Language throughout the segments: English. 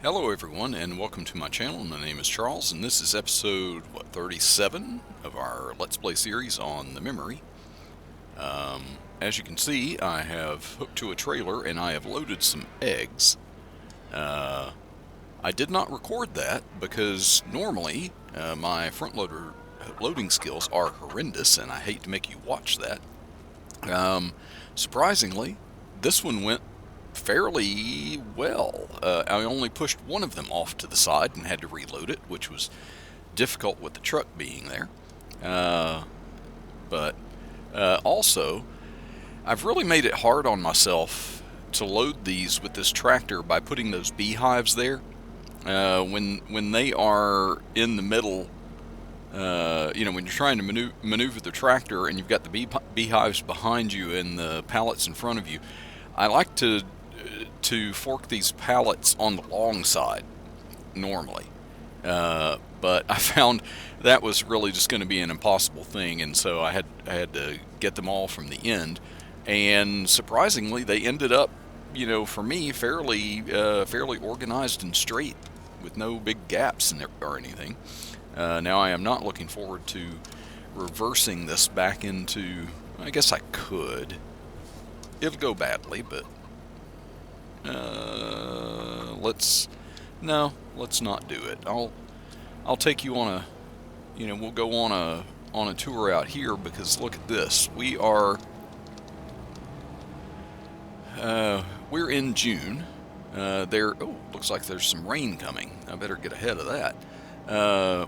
Hello everyone and welcome to my channel. My name is Charles and this is episode 37 of our Let's Play series on the memory. As you can see, I have hooked to a trailer and I have loaded some eggs. I did not record that because normally my front loader loading skills are horrendous and I hate to make you watch that. Surprisingly, this one went fairly well. I only pushed one of them off to the side and had to reload it, which was difficult with the truck being there. But also, I've really made it hard on myself to load these with this tractor by putting those beehives there. When they are in the middle, when you're trying to maneuver the tractor and you've got the beehives behind you and the pallets in front of you, I like to fork these pallets on the long side normally, but I found that was really just going to be an impossible thing, and so I had to get them all from the end. And surprisingly, they ended up, for me, fairly organized and straight, with no big gaps in there or anything. Now I am not looking forward to reversing this back into. I guess I could. It'll go badly, but let's not do it. I'll take you on we'll go on a tour out here, because look at this. We're in June. Looks like there's some rain coming. I better get ahead of that.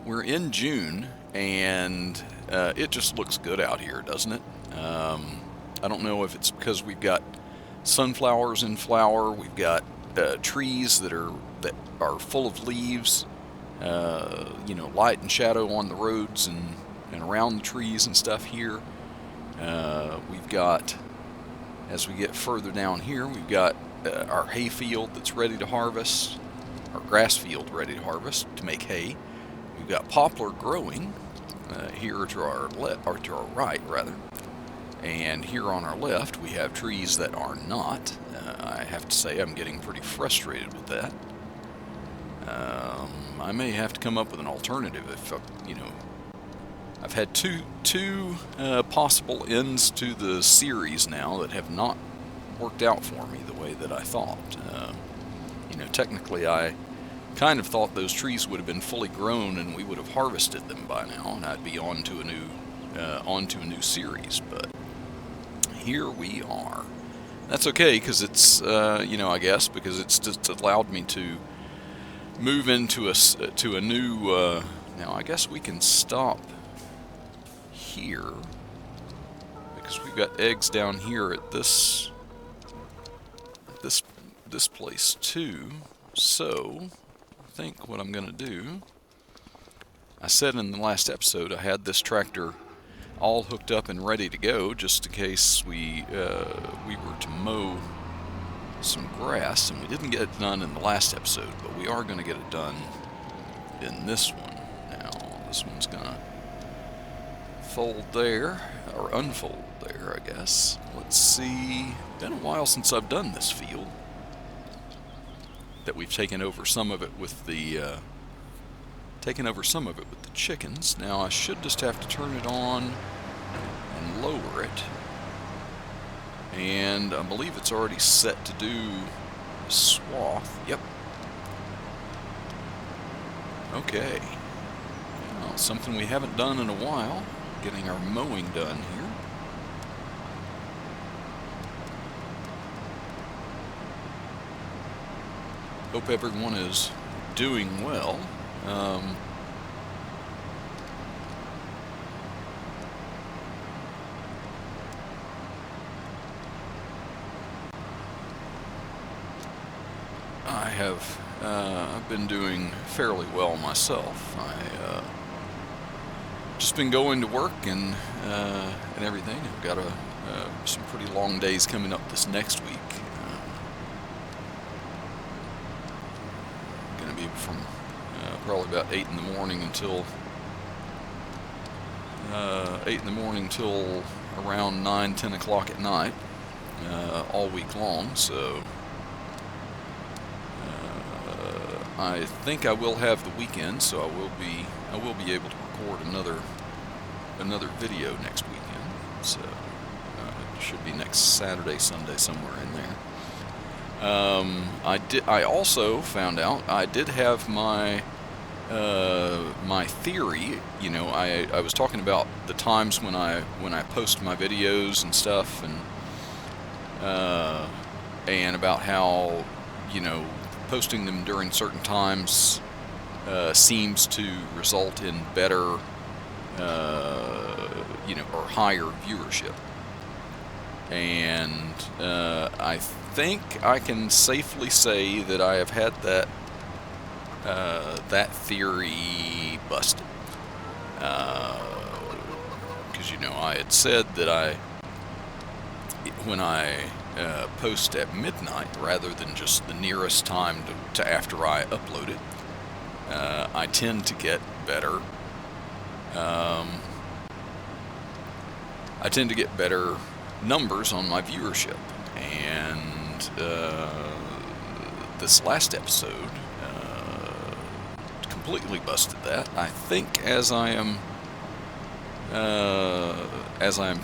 We're in June, and it just looks good out here, doesn't it? I don't know if it's because we've got sunflowers in flower, we've got trees that are full of leaves, light and shadow on the roads and around the trees and stuff here. We've got, as we get further down here, we've got our hay field that's ready to harvest, our grass field ready to harvest to make hay. We've got poplar growing here to our left, or to our right rather. And here on our left, we have trees that are not. I have to say, I'm getting pretty frustrated with that. I may have to come up with an alternative if, I've had two possible ends to the series now that have not worked out for me the way that I thought. Technically, I kind of thought those trees would have been fully grown and we would have harvested them by now, and I'd be on to a new series, but here we are. That's okay, because it's, I guess, because it's just allowed me to move into a new, now I guess we can stop here, because we've got eggs down here at this place too. So I think what I'm going to do, I said in the last episode I had this tractor all hooked up and ready to go, just in case we were to mow some grass, and we didn't get it done in the last episode, but we are going to get it done in this one. Now this one's going to fold there, or unfold there, I guess. Let's see. Been a while since I've done this field. That we've taken over some of it with the chickens. Now I should just have to turn it on and lower it, and I believe it's already set to do the swath. Yep. Okay. Well, something we haven't done in a while, getting our mowing done here. Hope everyone is doing well. I've been doing fairly well myself. Just been going to work and everything. I've got some pretty long days coming up this next week. Going to be from probably about 8 in the morning until around 9-10 o'clock at night, all week long. So I think I will have the weekend, so I will be able to record another video next weekend. So it should be next Saturday, Sunday, somewhere in there. I also found out I did have my my theory. You know, I was talking about the times when I post my videos and stuff, and about how, you know, posting them during certain times seems to result in better, you know, or higher viewership. And I think I can safely say that I have had that theory busted. Because, you know, I had said that when I post at midnight rather than just the nearest time to after I upload it, I tend to get better. I tend to get better numbers on my viewership, and this last episode completely busted that. I think as I am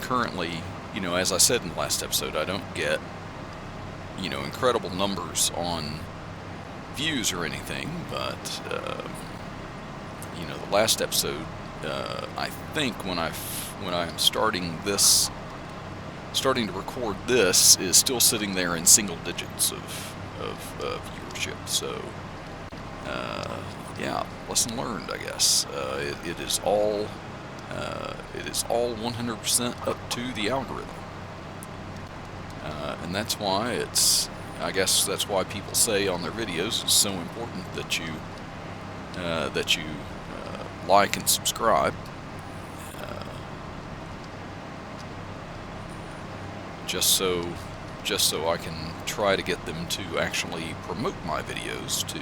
currently, you know, as I said in the last episode, I don't get, you know, incredible numbers on views or anything, but you know, the last episode, I think when I'm starting to record this, is still sitting there in single digits of viewership. So yeah, lesson learned, I guess. It is all 100% up to the algorithm, and that's why I guess that's why people say on their videos it's so important that you like and subscribe, just so I can try to get them to actually promote my videos to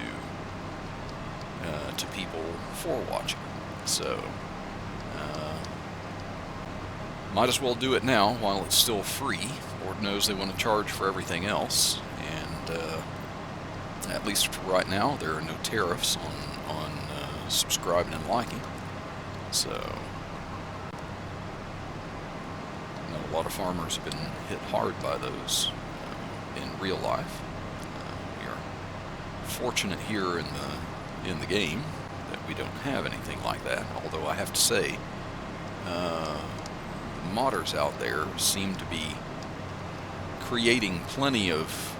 people for watching. So might as well do it now while it's still free. Lord knows they want to charge for everything else, and at least for right now, there are no tariffs on subscribing and liking. So I know a lot of farmers have been hit hard by those in real life. We are fortunate here in the game that we don't have anything like that, although I have to say, modders out there seem to be creating plenty of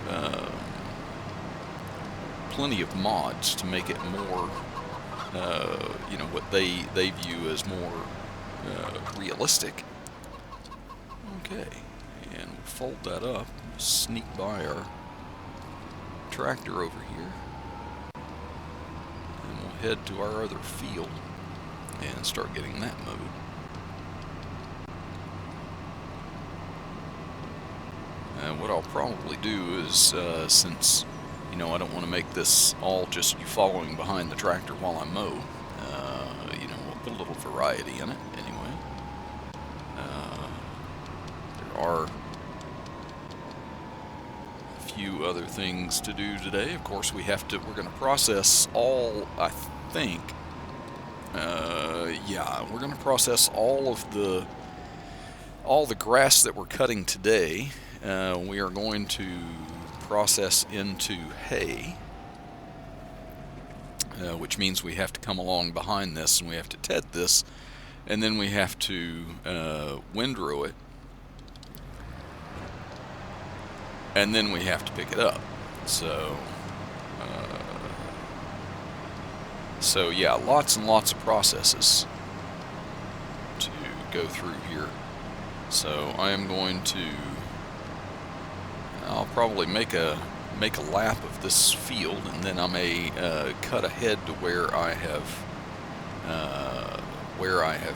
mods to make it more, you know, what they view as more realistic. Okay, and we'll fold that up, sneak by our tractor over here, and we'll head to our other field and start getting that mowed. What I'll probably do is, since, you know, I don't want to make this all just you following behind the tractor while I mow, you know, we'll put a little variety in it anyway. There are a few other things to do today. Of course, we're going to process all, I think, yeah, we're going to process all the grass that we're cutting today. We are going to process into hay, which means we have to come along behind this and we have to ted this, and then we have to windrow it, and then we have to pick it up. So yeah, lots and lots of processes to go through here. So I am going to, I'll probably make a lap of this field, and then I may cut ahead to where I have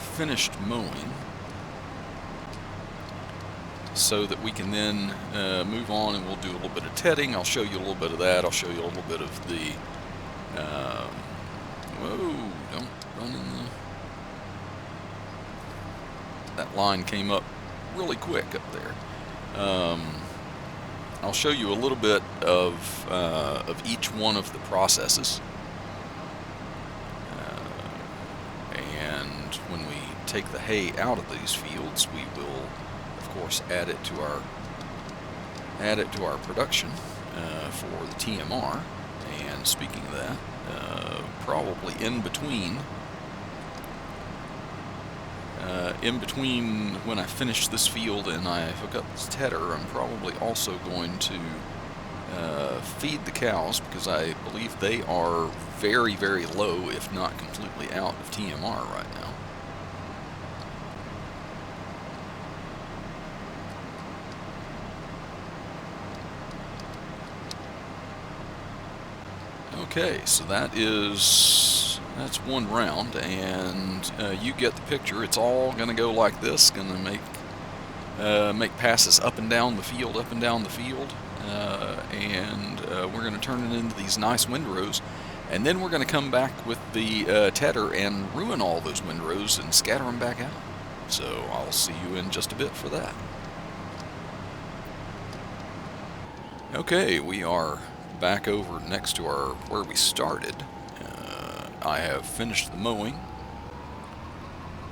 finished mowing, so that we can then move on, and we'll do a little bit of tedding. I'll show you a little bit of that. I'll show you a little bit of the whoa, don't run in the, that line came up really quick up there. I'll show you a little bit of each one of the processes, take the hay out of these fields, we will, of course, add it to our production for the TMR. And speaking of that, probably in between when I finish this field and I hook up this tedder, I'm probably also going to feed the cows, because I believe they are very, very low, if not completely out of TMR right now. Okay, so that's one round, and you get the picture. It's all going to go like this, going to make passes up and down the field, and we're going to turn it into these nice windrows, and then we're going to come back with the tedder and ruin all those windrows and scatter them back out. So I'll see you in just a bit for that. Okay, we are back over next to where we started. I have finished the mowing,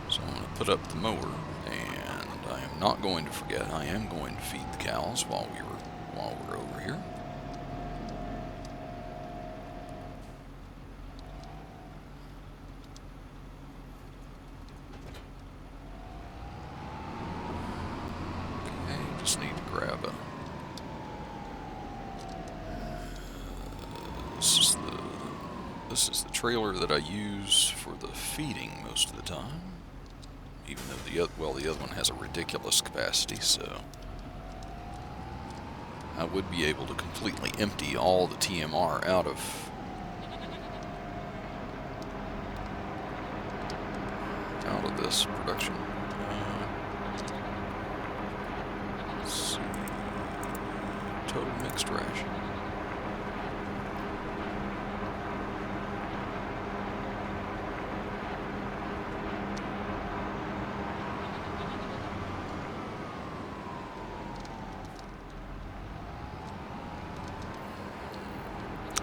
so I'm going to put up the mower, and I am not going to forget, I am going to feed the cows while we're over here. Okay, just need to grab a This is the trailer that I use for the feeding most of the time, even though the other one has a ridiculous capacity, so I would be able to completely empty all the TMR out of this production. Let's see. Total mixed ration.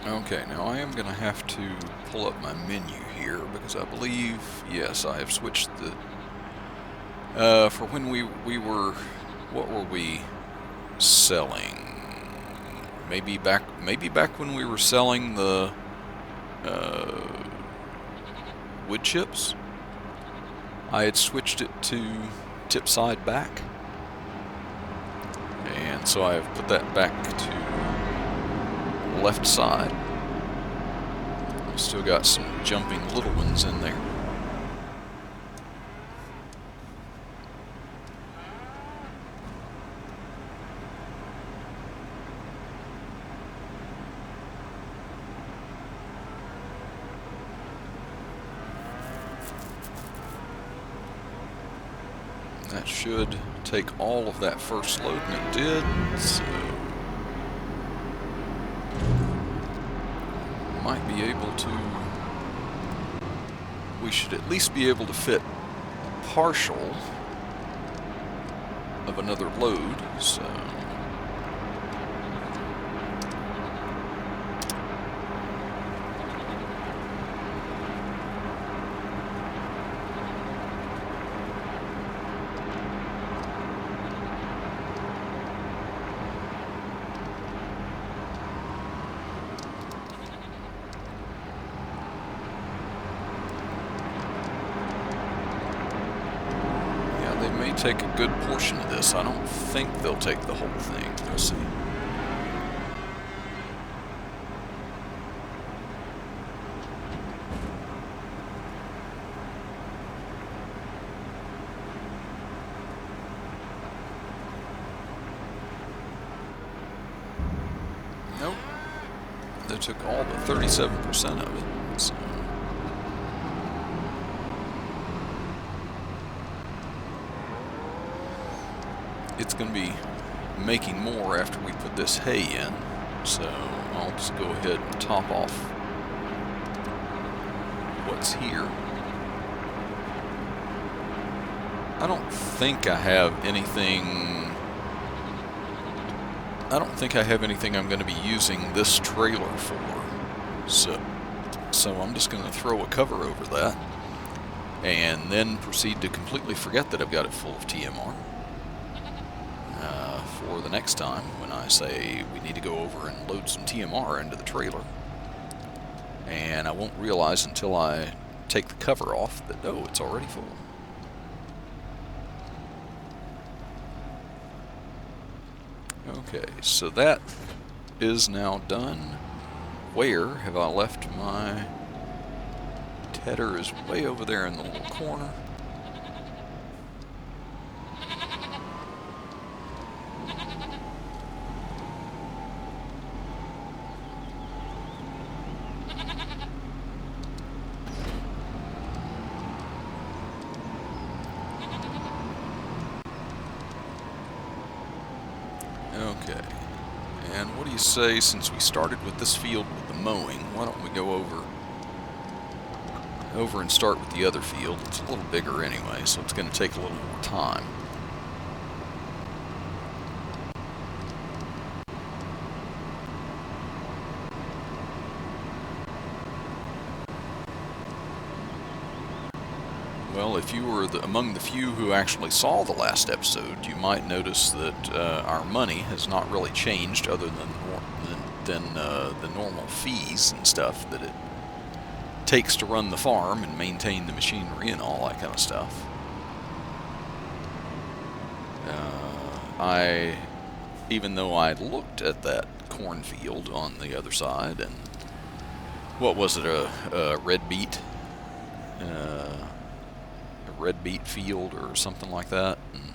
Okay, now I am going to have to pull up my menu here, because I believe, yes, I have switched the, for when we were, what were we selling? Maybe back when we were selling the wood chips, I had switched it to tip side back, and so I have put that back to left side. Still got some jumping little ones in there. That should take all of that first load, and it did, so might be able to, we should at least be able to fit partial of another load, so take a good portion of this. I don't think they'll take the whole thing. We'll see. Nope. They took all but 37% of it. So. It's going to be making more after we put this hay in, so I'll just go ahead and top off what's here. I don't think I have anything I'm going to be using this trailer for, so I'm just going to throw a cover over that. and then proceed to completely forget that I've got it full of TMR for the next time when I say we need to go over and load some TMR into the trailer. And I won't realize until I take the cover off that, oh, it's already full. Okay, so that is now done. Where have I left my... Tedder is way over there in the little corner. Okay, and what do you say, since we started with this field with the mowing, why don't we go over and start with the other field? It's a little bigger anyway, so it's going to take a little more time. Well, if you were among the few who actually saw the last episode, you might notice that our money has not really changed, other than the normal fees and stuff that it takes to run the farm and maintain the machinery and all that kind of stuff. Even though I looked at that cornfield on the other side, and what was it, a red beet? Red beet field or something like that, and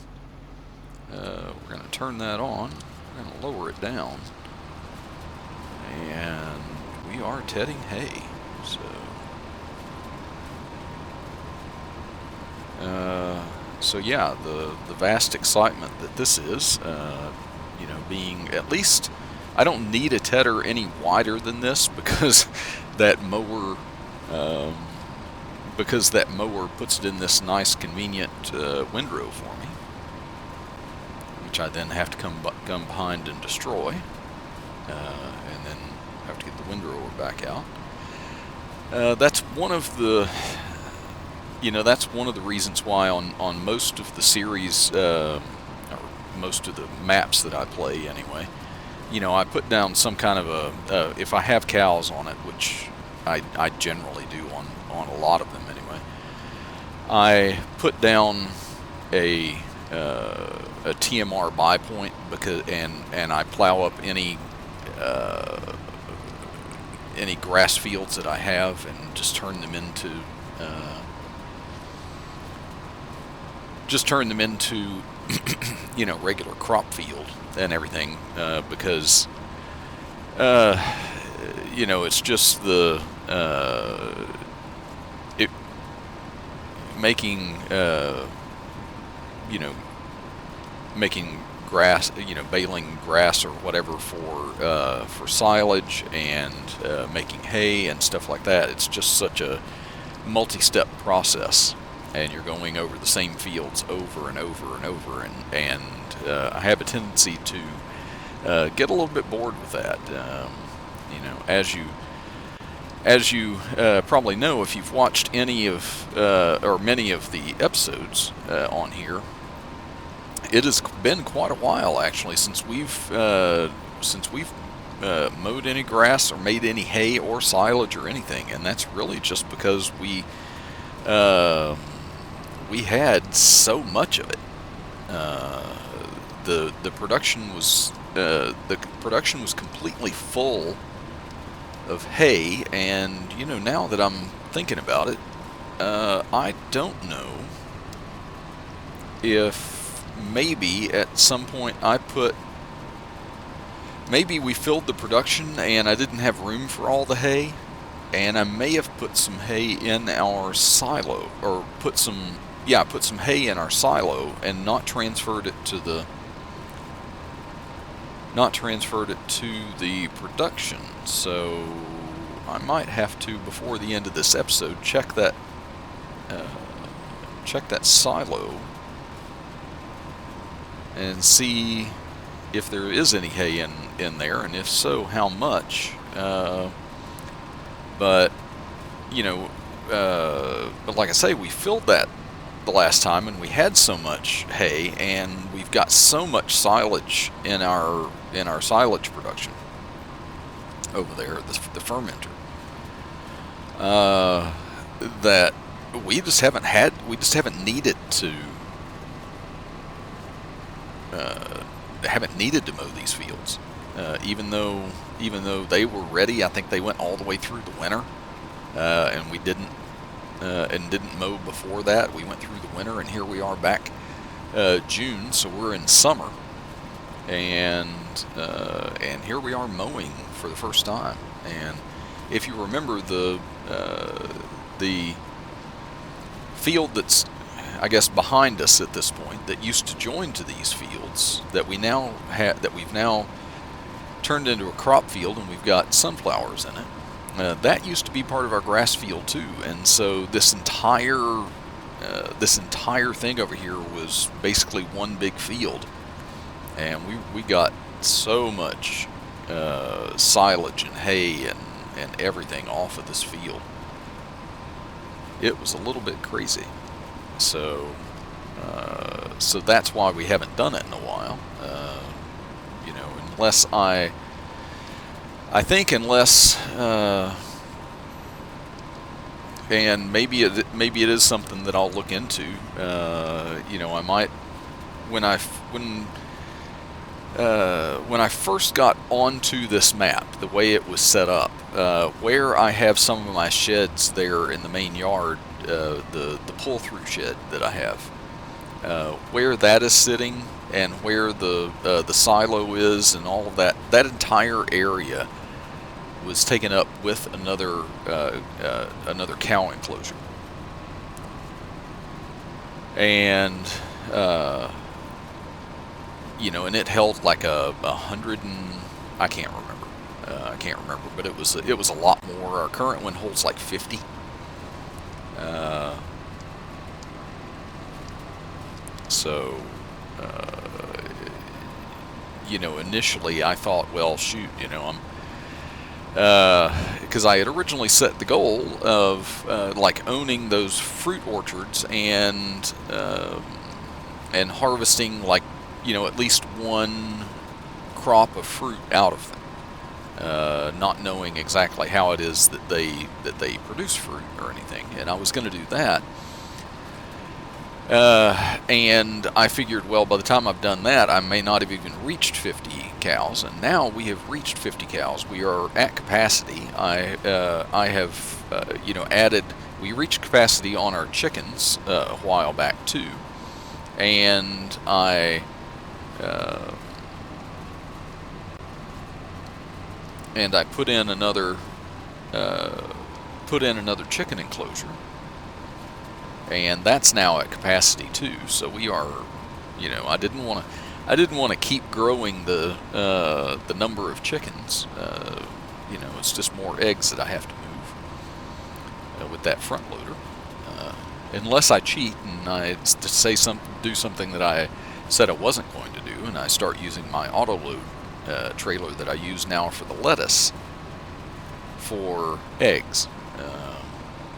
we're going to turn that on, we're going to lower it down, and we are tedding hay. So yeah, the vast excitement that this is, you know, being at least, I don't need a tedder any wider than this because that mower puts it in this nice convenient windrow for me, which I then have to come behind and destroy, and then have to get the windrower back out. That's one of the, you know, that's one of the reasons why on most of the series, or most of the maps that I play anyway, you know, I put down some kind of a, if I have cows on it, which I generally do on a lot of them anyway, I put down a TMR buy point, because and I plow up any grass fields that I have and just turn them into you know, regular crop field and everything, because you know, it's just the making you know, making grass, you know, baling grass or whatever for silage, and making hay and stuff like that. It's just such a multi-step process, and you're going over the same fields over and over and over, and I have a tendency to get a little bit bored with that. You know, as you probably know, if you've watched any of or many of the episodes on here, it has been quite a while actually since we've mowed any grass or made any hay or silage or anything, and that's really just because we had so much of it. The production was completely full of hay, and you know, now that I'm thinking about it, I don't know if maybe at some point maybe we filled the production and I didn't have room for all the hay, and I may have put some hay in our silo, or put some hay in our silo and not transferred it to the production. So I might have to, before the end of this episode, check that silo and see if there is any hay in there, and if so, how much. But you know, but like I say, we filled that the last time, and we had so much hay, and we've got so much silage in our silage production over there, the fermenter, that we just haven't needed to mow these fields, even though they were ready. I think they went all the way through the winter, and we didn't mow before that. We went through the winter, and here we are back June, so we're in summer, and here we are mowing for the first time. And if you remember the field that's, I guess, behind us at this point, that used to join to these fields that we've now turned into a crop field, and we've got sunflowers in it. That used to be part of our grass field too, and so this entire thing over here was basically one big field, and we got so much silage and hay and everything off of this field. It was a little bit crazy. So that's why we haven't done it in a while. Unless and maybe it is something that I'll look into. I might, when I first got onto this map, the way it was set up, where I have some of my sheds there in the main yard, the pull-through shed that I have, where that is sitting, and where the silo is, and all of that entire area was taken up with another cow enclosure, and and it held like 100 and I can't remember, but it was a lot more. Our current one holds like 50. Initially I thought, well, shoot, I'm because I had originally set the goal of like owning those fruit orchards and harvesting, like, at least one crop of fruit out of them, not knowing exactly how it is that they produce fruit or anything, and I was going to do that. And I figured, well, by the time I've done that, I may not have even reached 50 cows, and now we have reached 50 cows. We are at capacity. I have, added. We reached capacity on our chickens a while back too, and I put in another chicken enclosure. And that's now at capacity too. So we are, I didn't want to keep growing the number of chickens. It's just more eggs that I have to move with that front loader, unless I cheat and I do something that I said I wasn't going to do, and I start using my auto load trailer that I use now for the lettuce for eggs.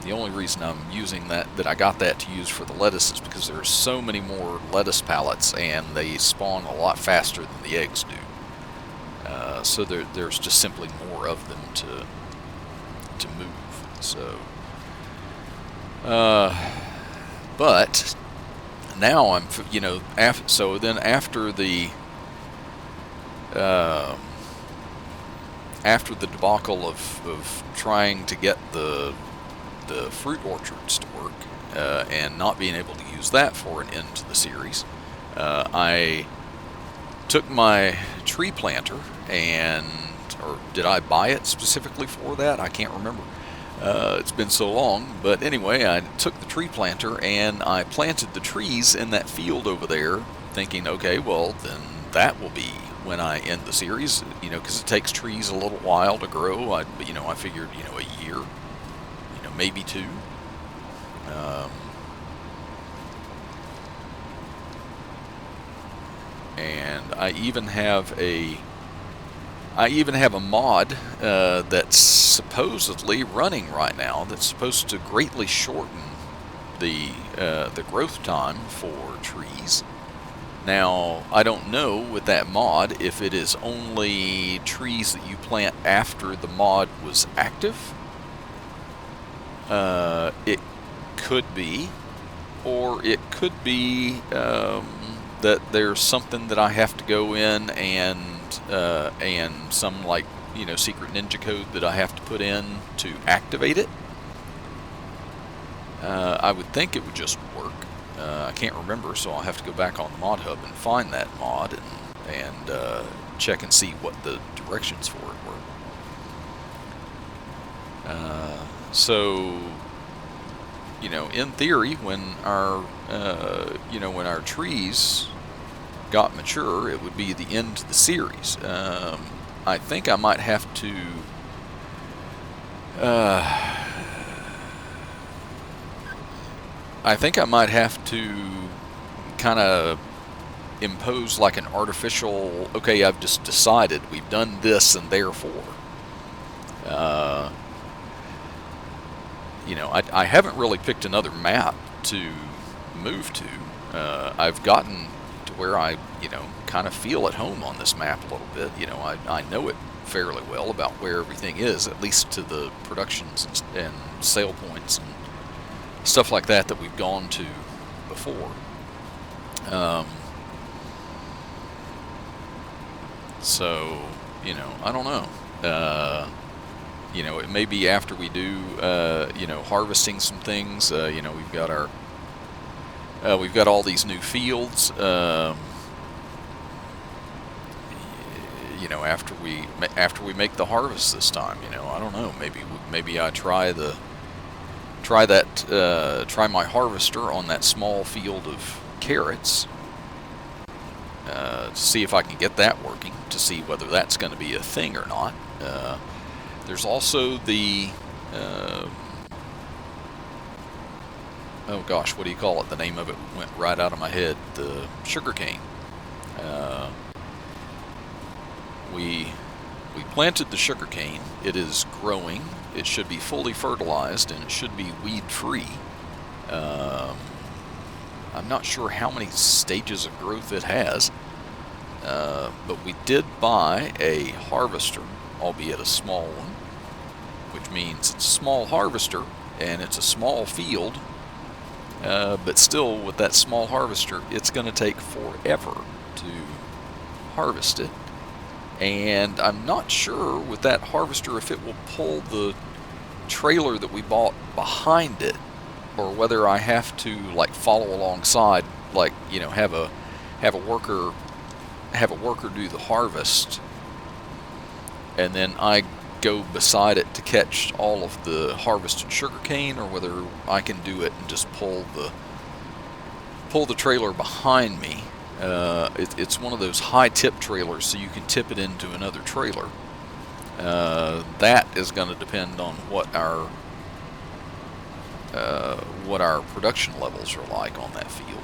The only reason I'm using that I got that to use for the lettuce is because there's so many more lettuce pallets, and they spawn a lot faster than the eggs do. So there's just simply more of them to move. So, but now I'm, so then after the debacle of trying to get the fruit orchards to work, and not being able to use that for an end to the series, I took my tree planter or did I buy it specifically for that? I can't remember. It's been so long, but anyway, I took the tree planter and I planted the trees in that field over there, thinking, okay, well, then that will be when I end the series, because it takes trees a little while to grow. I figured, a year, maybe 2. And I even have I even have a mod that's supposedly running right now that's supposed to greatly shorten the growth time for trees. Now, I don't know with that mod if it is only trees that you plant after the mod was active. It could be, or it could be that there's something that I have to go in and some, like, secret ninja code that I have to put in to activate it. I would think it would just work. I can't remember, so I'll have to go back on the mod hub and find that mod and check and see what the directions for it were. So, in theory, when our trees got mature, it would be the end to the series. I think I might have to. I think I might have to kind of impose like an artificial, okay, I've just decided we've done this and therefore. I haven't really picked another map to move to. I've gotten to where I, kind of feel at home on this map a little bit. I know it fairly well about where everything is, at least to the productions and sale points and stuff like that we've gone to before. So, I don't know. It may be after we do, harvesting some things. We've got we've got all these new fields. After we make the harvest this time, I don't know. Maybe I try my harvester on that small field of carrots to see if I can get that working, to see whether that's going to be a thing or not. There's also the oh gosh, what do you call it? The name of it went right out of my head. The sugarcane. We planted the sugarcane. It is growing. It should be fully fertilized and it should be weed-free. I'm not sure how many stages of growth it has, but we did buy a harvester, albeit a small one, which means it's a small harvester and it's a small field, but still with that small harvester it's going to take forever to harvest it. And I'm not sure with that harvester if it will pull the trailer that we bought behind it, or whether I have to like follow alongside, like have a worker do the harvest, and then I go beside it to catch all of the harvested sugarcane, or whether I can do it and just pull the trailer behind me. It's one of those high tip trailers, so you can tip it into another trailer. That is going to depend on what our production levels are like on that field.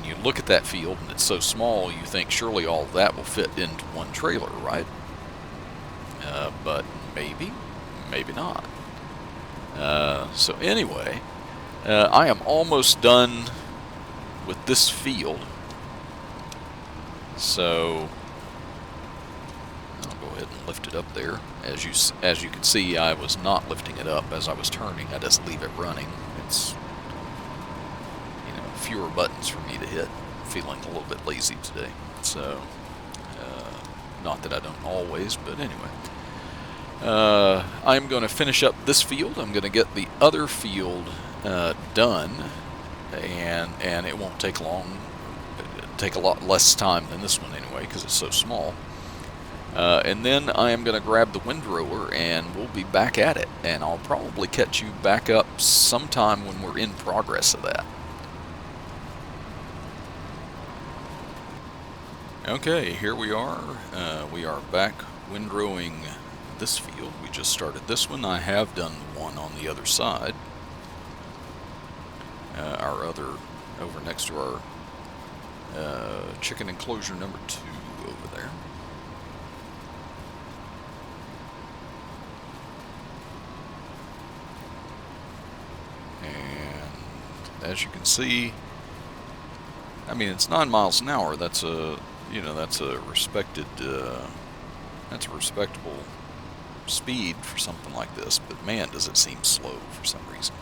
You look at that field and it's so small, you think surely all of that will fit into one trailer, right? But maybe not. So anyway, I am almost done with this field, so I'll go ahead and lift it up there. As you can see, I was not lifting it up as I was turning. I just leave it running. It's fewer buttons for me to hit. I'm feeling a little bit lazy today, so not that I don't always, but anyway. I'm going to finish up this field. I'm going to get the other field done, and it won't take long. It'll take a lot less time than this one anyway, because it's so small. And then I am going to grab the windrower and we'll be back at it, and I'll probably catch you back up sometime when we're in progress of that. Okay, here we are. We are back windrowing this field. We just started this one. I have done one on the other side. Over next to our chicken enclosure number 2. over there. And as you can see, I mean, it's 9 miles an hour. That's a, that's a respectable speed for something like this. But man, does it seem slow for some reason.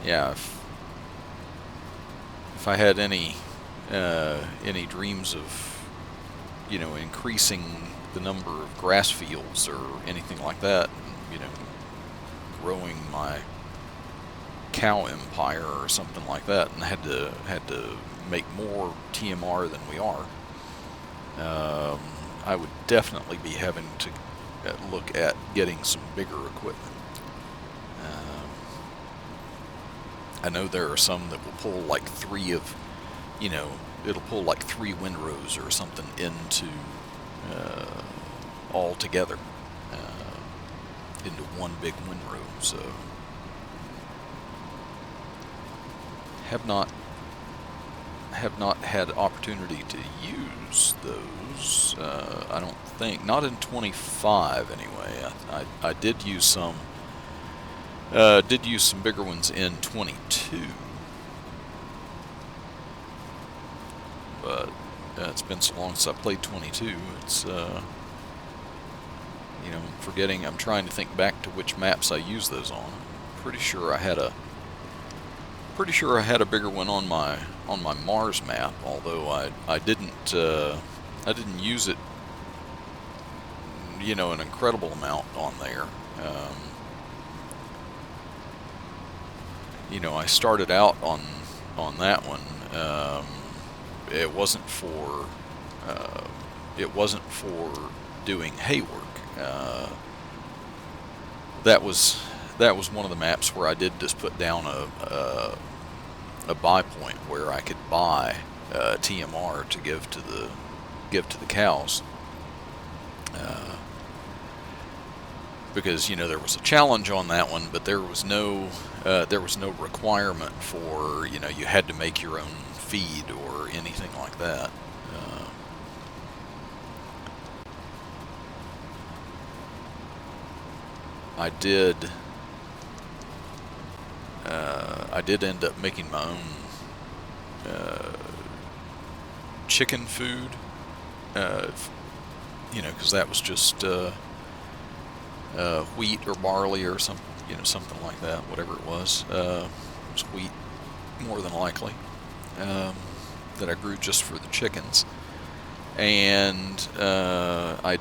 Yeah, if I had any dreams of, increasing the number of grass fields or anything like that, growing my cow empire or something like that, and had to make more TMR than we are, I would definitely be having to look at getting some bigger equipment. I know there are some that will pull like it'll pull like 3 windrows or something into all together into one big windrow. So have not had opportunity to use those. I don't think, not in 25 anyway. I did use some. Did use some bigger ones in 22, but it's been so long since I played 22. It's forgetting. I'm trying to think back to which maps I used those on. I'm pretty sure I had a bigger one on my Mars map, although I didn't use it, an incredible amount on there. I started out on that one. It wasn't for doing hay work. That was one of the maps where I did just put down a buy point where I could buy TMR to give to the cows. Because there was a challenge on that one, but there was no requirement for you had to make your own feed or anything like that. I did end up making my own chicken food, because that was just wheat or barley or something, something like that, whatever it was. It was wheat, more than likely, that I grew just for the chickens. And I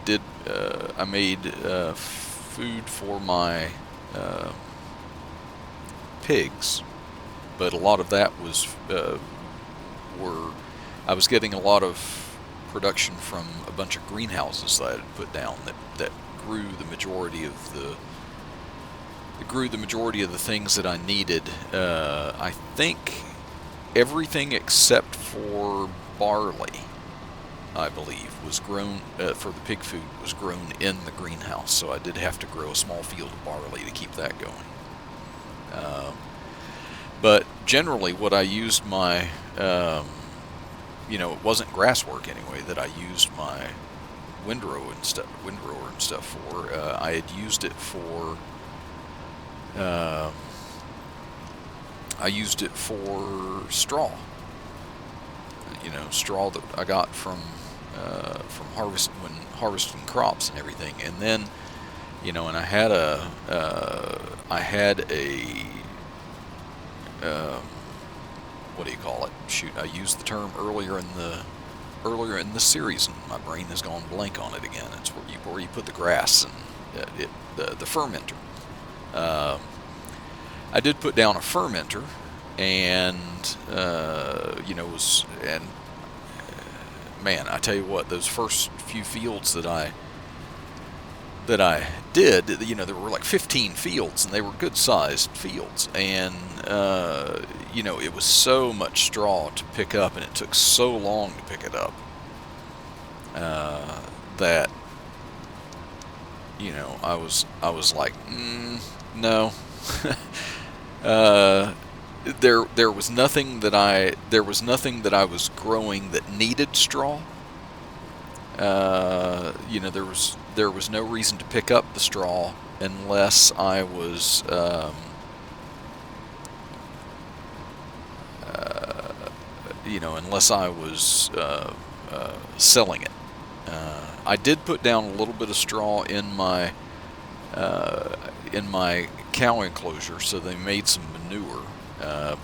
made food for my pigs, but a lot of that was I was getting a lot of production from a bunch of greenhouses that I had put down that grew the majority of the things that I needed. I think everything except for barley, I believe, was grown for the pig food, was grown in the greenhouse. So I did have to grow a small field of barley to keep that going. But generally, what I used my, it wasn't grass work anyway that I used my windrower and stuff for. I had used it for. I used it for straw. Straw that I got from harvesting crops and everything, and then, and I had a what do you call it? Shoot, I used the term earlier in the series, and my brain has gone blank on it again. It's where you put the grass and the fermenter. I did put down a fermenter, and man, I tell you what, those first few fields that I did, there were like 15 fields, and they were good-sized fields, and it was so much straw to pick up, and it took so long to pick it up, that I was like, no. there was nothing that I was growing that needed straw. There was no reason to pick up the straw unless I was selling it. I did put down a little bit of straw in my cow enclosure, so they made some manure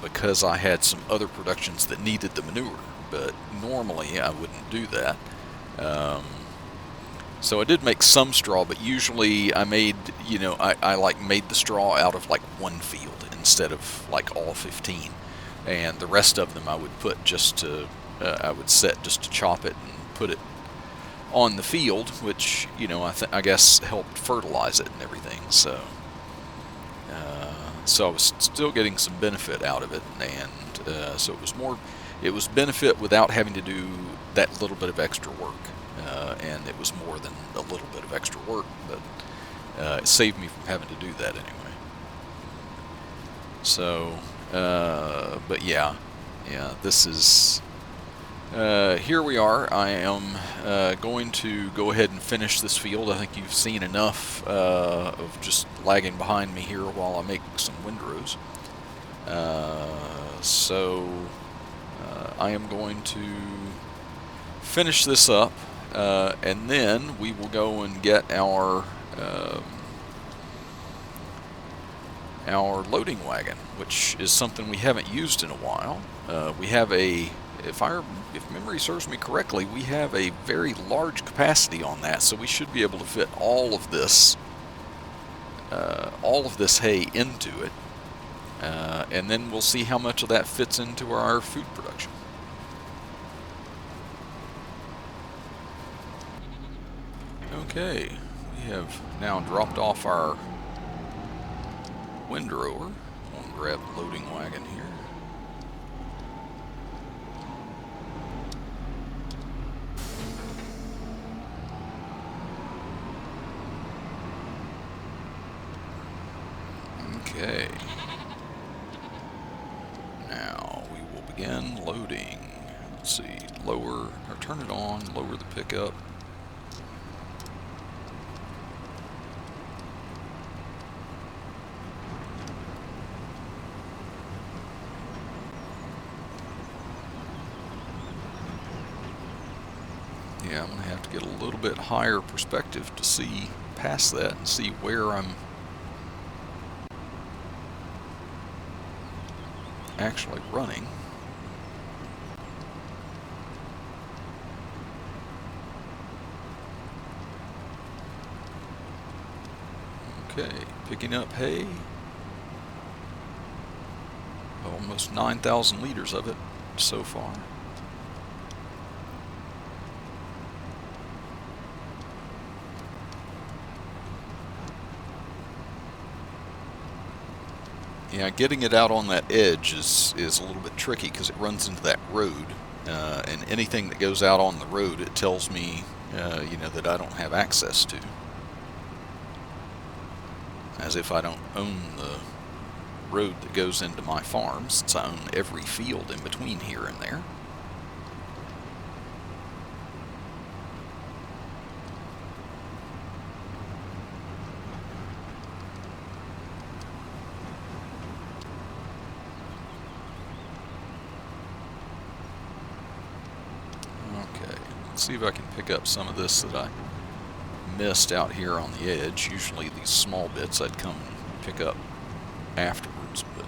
because I had some other productions that needed the manure. But normally I wouldn't do that. So I did make some straw, but usually I made made the straw out of like one field instead of like all 15, and the rest of them I would put I would set just to chop it and put it on the field, which I guess helped fertilize it and everything. So I was still getting some benefit out of it, and so it was benefit without having to do that little bit of extra work, and it was more than a little bit of extra work, but it saved me from having to do that anyway. So, but yeah, this is. Here we are. I am going to go ahead and finish this field. I think you've seen enough of just lagging behind me here while I make some windrows. So I am going to finish this up, and then we will go and get our loading wagon, which is something we haven't used in a while. We have if memory serves me correctly, we have a very large capacity on that, so we should be able to fit all of this hay into it, and then we'll see how much of that fits into our food production. Okay, we have now dropped off our windrower. I'll grab the loading wagon here. Okay. Now we will begin loading. Let's see, turn it on, lower the pickup. Yeah, I'm going to have to get a little bit higher perspective to see past that and see where I'm actually running. Okay, picking up hay. Almost 9,000 liters of it so far. Yeah, getting it out on that edge is a little bit tricky because it runs into that road, and anything that goes out on the road, it tells me, that I don't have access to. As if I don't own the road that goes into my farm, since I own every field in between here and there. See if I can pick up some of this that I missed out here on the edge. Usually these small bits I'd come and pick up afterwards, but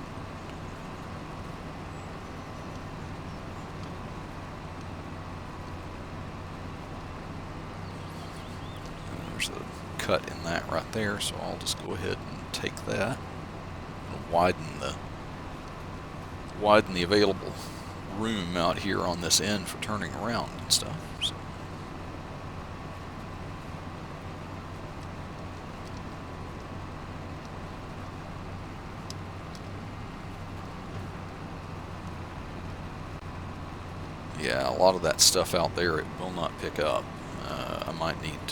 there's a cut in that right there, so I'll just go ahead and take that and widen the available room out here on this end for turning around and stuff. So. Yeah, a lot of that stuff out there it will not pick up. I might need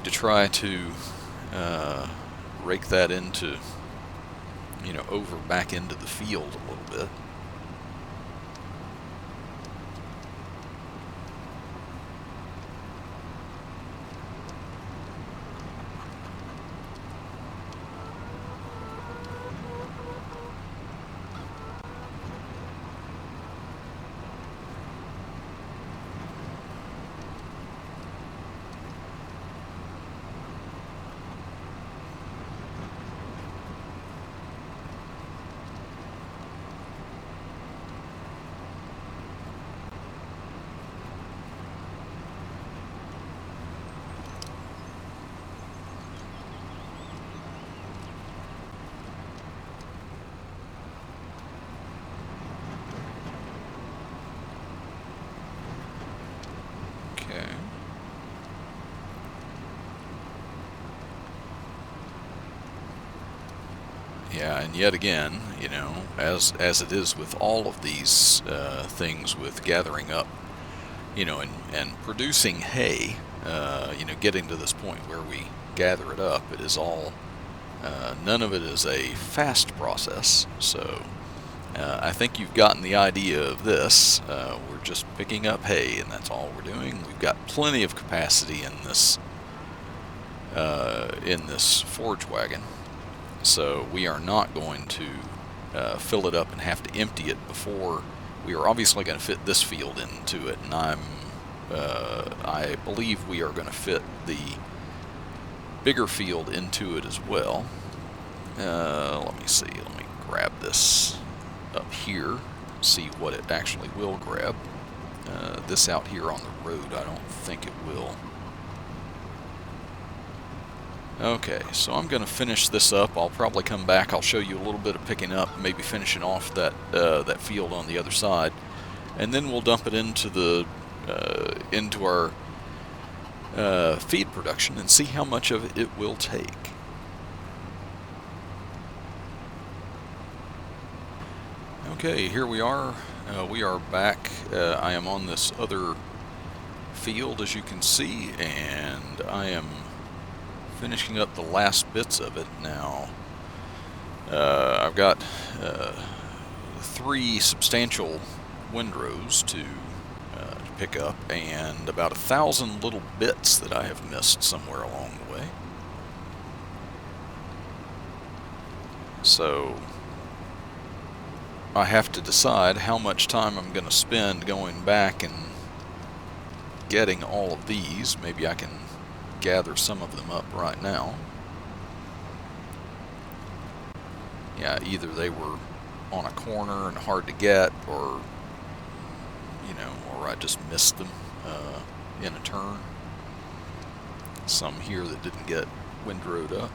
to try to rake that into over back into the field a little bit. Yeah, and yet again, as it is with all of these things with gathering up, and producing hay, getting to this point where we gather it up, it is all, none of it is a fast process. So I think you've gotten the idea of this. We're just picking up hay, and that's all we're doing. We've got plenty of capacity in this forage wagon. So we are not going to fill it up and have to empty it before. We are obviously going to fit this field into it, and I believe we are going to fit the bigger field into it as well. Let me see. Let me grab this up here, see what it actually will grab. This out here on the road, I don't think it will. Okay, so I'm going to finish this up. I'll probably come back. I'll show you a little bit of picking up, maybe finishing off that field on the other side, and then we'll dump it into our feed production and see how much of it will take. Okay, here we are. We are back. I am on this other field, as you can see, and I am finishing up the last bits of it now. I've got 3 substantial windrows to pick up, and about 1,000 little bits that I have missed somewhere along the way. So I have to decide how much time I'm going to spend going back and getting all of these. Maybe I can gather some of them up right now. Yeah, either they were on a corner and hard to get, or or I just missed them in a turn. Some here that didn't get windrowed up.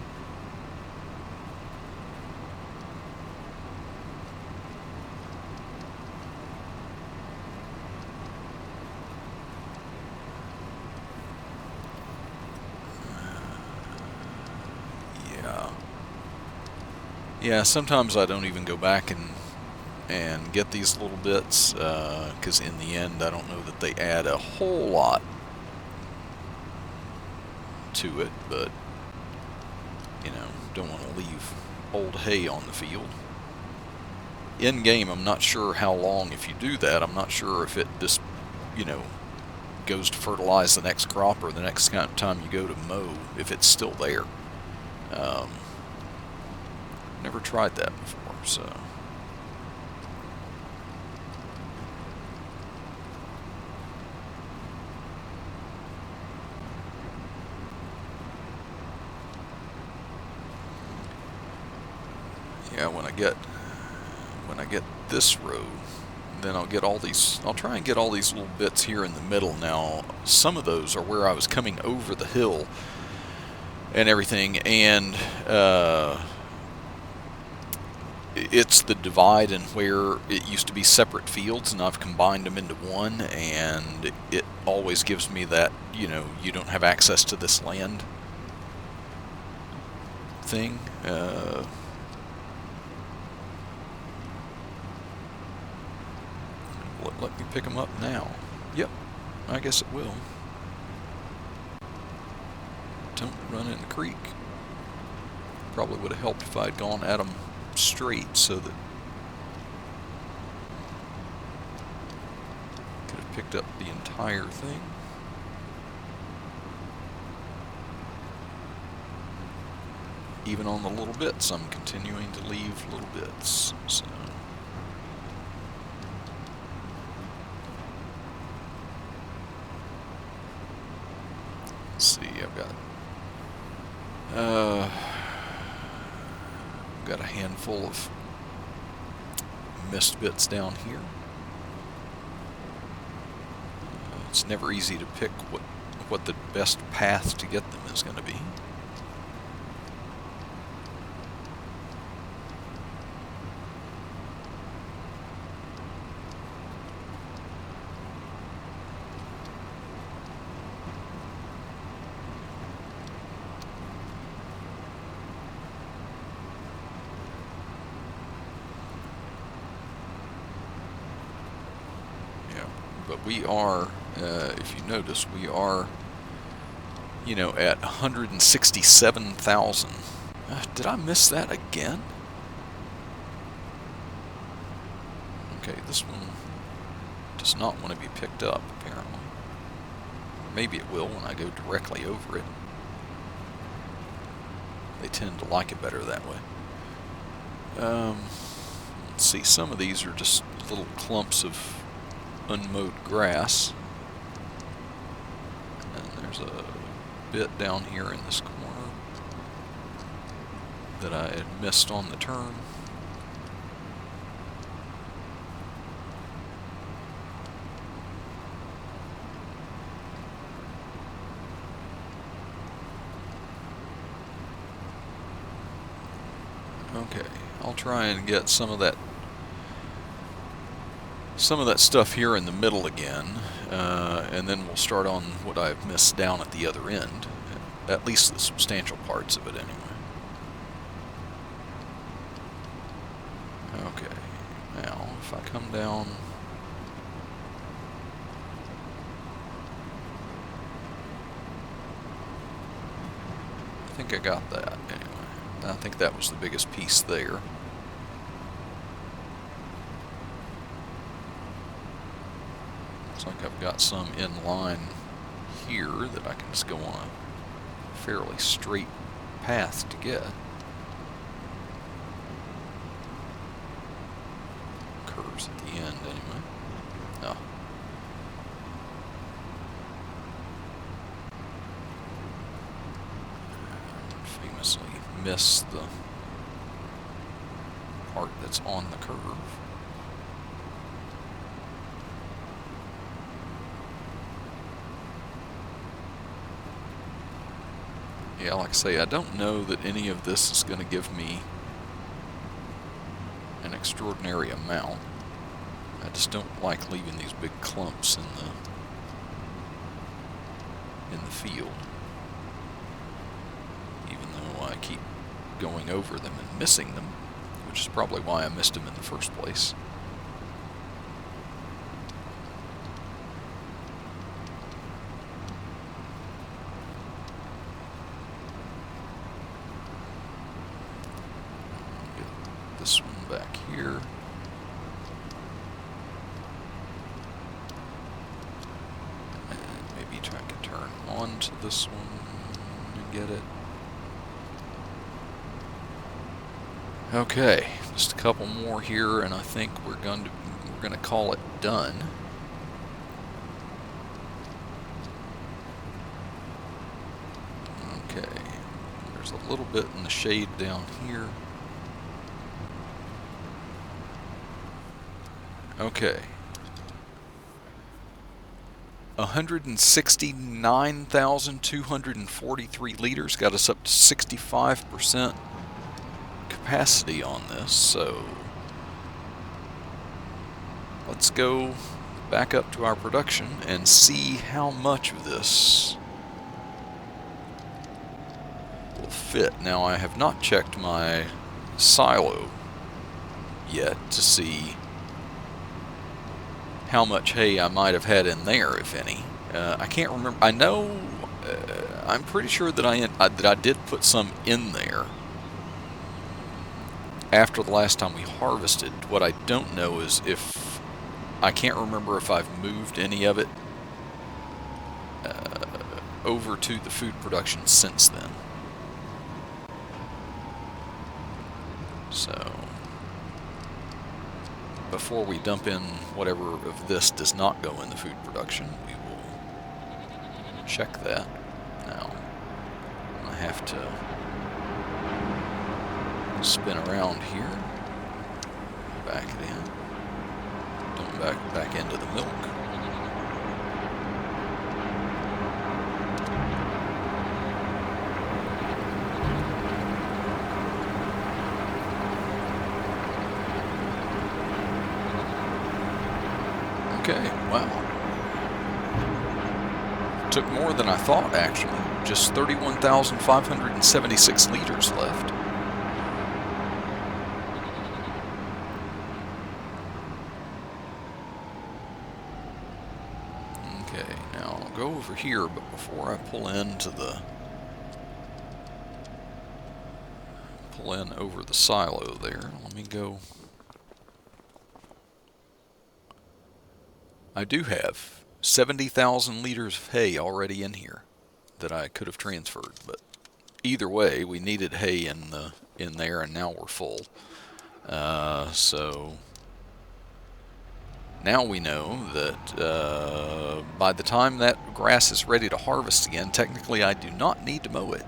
Yeah, sometimes I don't even go back and get these little bits, because in the end I don't know that they add a whole lot to it, but don't want to leave old hay on the field. In game, I'm not sure how long, if you do that, I'm not sure if it just goes to fertilize the next crop, or the next time you go to mow, if it's still there. Never tried that before, so. Yeah, when I get this row, then I'll get all these. I'll try and get all these little bits here in the middle. Now, some of those are where I was coming over the hill and everything, and it's the divide and where it used to be separate fields, and I've combined them into one, and it always gives me that, you don't have access to this land thing. Let me pick them up now. Yep, I guess it will. Don't run in the creek. Probably would have helped if I'd gone at them straight so that could have picked up the entire thing. Even on the little bits, I'm continuing to leave little bits. So. Let's see, I've got a handful of missed bits down here. It's never easy to pick what the best path to get them is going to be. But we are, if you notice, we are, you know, at 167,000. Did I miss that again? Okay, this one does not want to be picked up, apparently. Or maybe it will when I go directly over it. They tend to like it better that way. Let's see, some of these are just little clumps of unmowed grass, and there's a bit down here in this corner that I had missed on the turn. Okay, I'll try and get some of that stuff here in the middle again, and then we'll start on what I've missed down at the other end, at least the substantial parts of it anyway. Okay, now if I come down, I think I got that anyway. I think that was the biggest piece there. Looks like I've got some in line here that I can just go on a fairly straight path to get. Curves at the end anyway. Oh. Famously miss the part that's on the curve. Yeah, like I say, I don't know that any of this is going to give me an extraordinary amount. I just don't like leaving these big clumps in the field, even though I keep going over them and missing them, which is probably why I missed them in the first place. This one back here. And maybe try to turn onto this one and get it. Okay, just a couple more here, and I think we're going to call it done. Okay, there's a little bit in the shade down here. Okay. 169,243 liters got us up to 65% capacity on this, so let's go back up to our production and see how much of this will fit. Now, I have not checked my silo yet to see how much hay I might have had in there, if any. I can't remember. I know, I'm pretty sure that I did put some in there. after the last time we harvested. What I don't know is if, I can't remember if I've moved any of it over to the food production since then. So before we dump in whatever of this does not go in the food production, we will check that. Now, I have to spin around here, back it in, dump back into the milk. Okay, wow. Took more than I thought, actually. Just 31,576 liters left. Okay, now I'll go over here, but before I pull in over the silo there, let me go. I do have 70,000 liters of hay already in here that I could have transferred, but either way, we needed hay in there, and now we're full. So now we know that by the time that grass is ready to harvest again, technically I do not need to mow it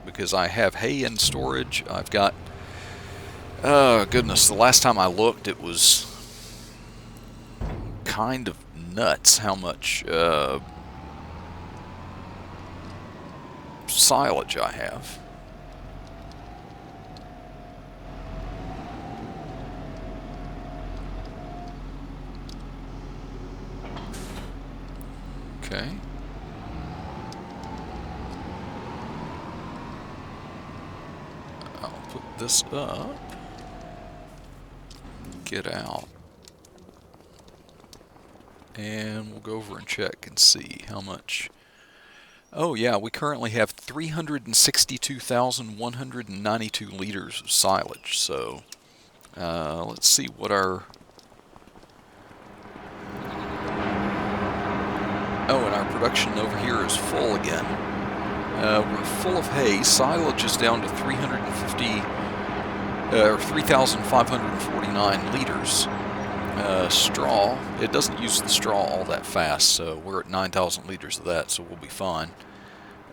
because I have hay in storage. I've got, goodness, the last time I looked, it was kind of nuts how much silage I have. Okay. I'll put this up. Get out. And we'll go over and check and see how much. Oh yeah, we currently have 362,192 liters of silage. So let's see what our... Oh, and our production over here is full again. We're full of hay. Silage is down to 3,549 liters. Straw, it doesn't use the straw all that fast, so we're at 9,000 liters of that, so we'll be fine.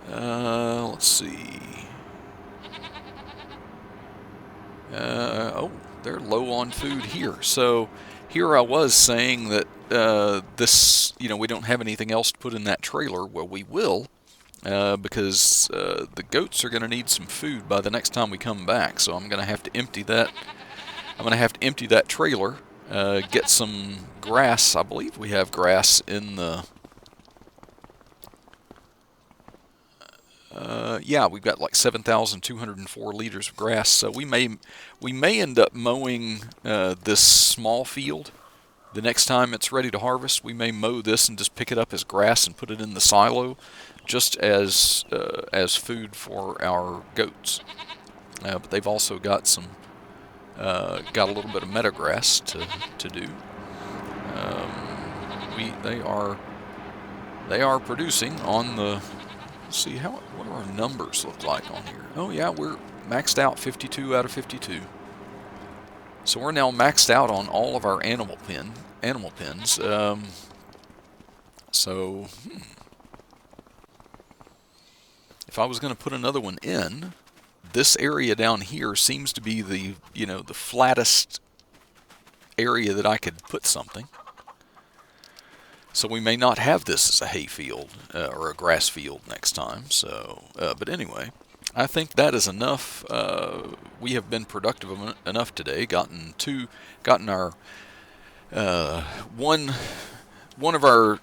Let's see. Oh, they're low on food here. So here I was saying that this, we don't have anything else to put in that trailer. Well, we will, because the goats are going to need some food by the next time we come back. So I'm going to have to empty that. I'm going to have to empty that trailer. Get some grass. I believe we have grass in the... yeah, we've got like 7,204 liters of grass. So we may end up mowing this small field. The next time it's ready to harvest, we may mow this and just pick it up as grass and put it in the silo, just as food for our goats. But they've also got some... got a little bit of meadowgrass to do. They are producing on the. Let's see what do our numbers look like on here? Oh yeah, we're maxed out 52 out of 52. So we're now maxed out on all of our animal pens. So if I was going to put another one in, this area down here seems to be the flattest area that I could put something. So we may not have this as a hay field or a grass field next time. So, but anyway, I think that is enough. We have been productive enough today. Gotten our one of our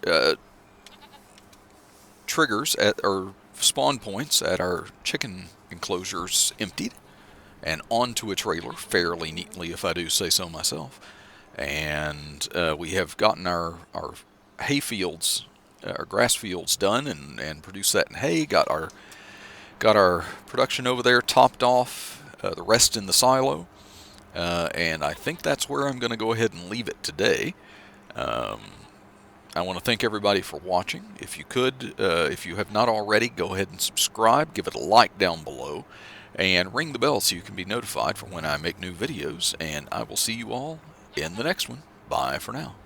triggers or spawn points at our chicken enclosures emptied and onto a trailer fairly neatly, if I do say so myself. And we have gotten our hay fields, our grass fields done and produced that in hay. Got our production over there topped off, the rest in the silo. And I think that's where I'm going to go ahead and leave it today. I want to thank everybody for watching. If you could, if you have not already, go ahead and subscribe, give it a like down below, and ring the bell so you can be notified for when I make new videos. And I will see you all in the next one. Bye for now.